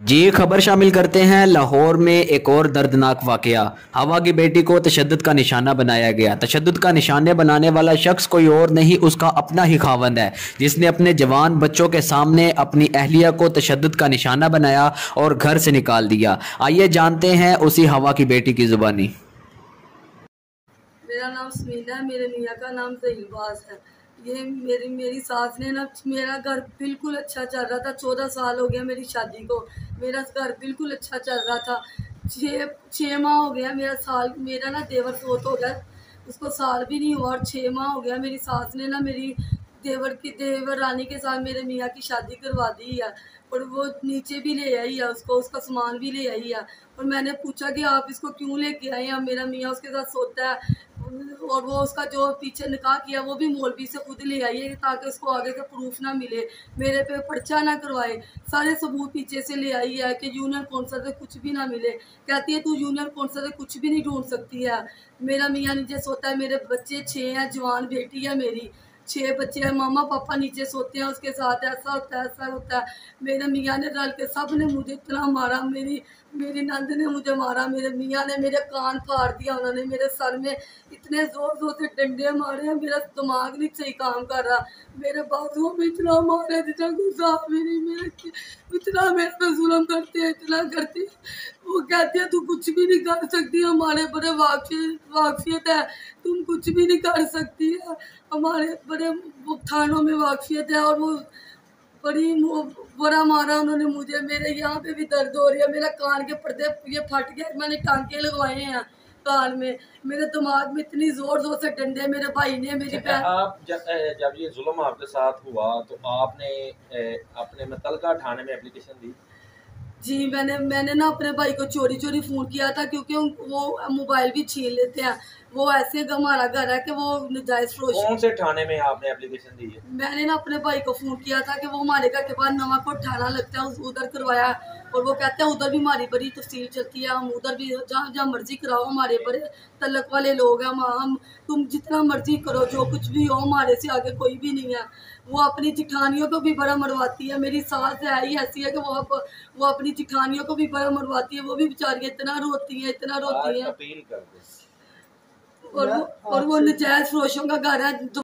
जी खबर शामिल करते हैं। लाहौर में एक और दर्दनाक वाकया। हवा की बेटी को तशद्दुद का निशाना बनाया गया। तशद्दुद का निशाने बनाने वाला शख्स कोई और नहीं, उसका अपना ही खावंद है, जिसने अपने जवान बच्चों के सामने अपनी अहलिया को तशद्दुद का निशाना बनाया और घर से निकाल दिया। आइए जानते हैं उसी हवा की बेटी की जुबानी। मेरा नाम स्मीना है, मेरे मियाँ का नाम ज़हीलबाज है। ये मेरी सास ने ना, मेरा घर बिल्कुल अच्छा चल रहा था। 14 साल हो गया मेरी शादी को, मेरा घर बिल्कुल अच्छा चल रहा था। छः माह हो गया मेरा ना देवर फोत हो गया, उसको साल भी नहीं हुआ और 6 माह हो गया। मेरी सास ने ना मेरी देवर रानी के साथ मेरे मियाँ की शादी करवा दी है और वो नीचे भी ले आई है, उसका सामान भी ले आई है। और मैंने पूछा कि आप इसको क्यों लेके आए हैं? मेरा मियाँ उसके साथ सोता है और वो उसका जो पीछे निकाह किया वो भी मौलवी से खुद ले आई है ताकि उसको आगे का प्रूफ ना मिले, मेरे पे पर्चा ना करवाए। सारे सबूत पीछे से ले आई है कि यूनियन कौंसल से कुछ भी ना मिले। कहती है तू यूनियन कौंसल से कुछ भी नहीं ढूंढ सकती है। मेरा मियाँ नीचे सोता है, मेरे बच्चे 6 हैं, जवान बेटी है मेरी, 6 बच्चे हैं। मामा पापा नीचे सोते हैं उसके साथ। ऐसा होता है, ऐसा होता है। मेरे मियाँ ने रल के सब ने मुझे इतना मारा, मेरी मेरी नंद ने मुझे मारा, मेरे मियाँ ने मेरे कान फाड़ दिया, उन्होंने मेरे सर में इतने ज़ोर ज़ोर से डंडे मारे हैं, मेरा दिमाग नहीं सही काम कर रहा। मेरे बाजुओं में इतना मारे, इतना गुस्सा मेरी मेरे इतना मेरे पे जुल्म करते हैं, इतना करती है। वो कहती है तू कुछ भी नहीं कर सकती, हमारे बड़े वाकफियत है, तुम कुछ भी नहीं कर सकती है। हमारे बड़े थानों में वाकफियत है और वो बड़ी बुरा मारा उन्होंने मुझे। मेरे यहाँ पे भी दर्द हो रही है, मेरा कान के पर्दे ये फट गए, मैंने टांके लगवाए हैं कान में। मेरे दिमाग में इतनी जोर जोर से डंडे मेरे भाई ने मेरी पैर। आप जब ये जुल्म आपके साथ हुआ तो आपने अपने मुतलका थाने में एप्लीकेशन दी? जी मैंने ना अपने भाई को चोरी चोरी फ़ोन किया था क्योंकि वो मोबाइल भी छीन लेते हैं। वो ऐसे हमारा घर है कि वो नाजायज़ फरोश। कौन से थाने में आपने एप्लीकेशन दी है? मैंने ना अपने भाई को फ़ोन किया था कि वो हमारे घर के बाद नवाकोट थाना लगता है, उधर करवाया। और वो कहते हैं उधर भी हमारी बड़ी तफसील चलती है, हम उधर भी जहाँ जहाँ मर्जी कराओ, हमारे बड़े तलक वाले लोग हैं, हम तुम जितना मर्जी करो, जो कुछ भी हो, हमारे से आगे कोई भी नहीं है। वो अपनी जिठानियों को भी बड़ा मरवाती है। मेरी सास है ही ऐसी है कि वो अपनी जिठानियों को भी बड़ा मरवाती है। वो भी बेचारियाँ इतना रोती हैं, इतना रोती हैं। अपील कर दे। और वो नाजायज़ फरोशों का घर है।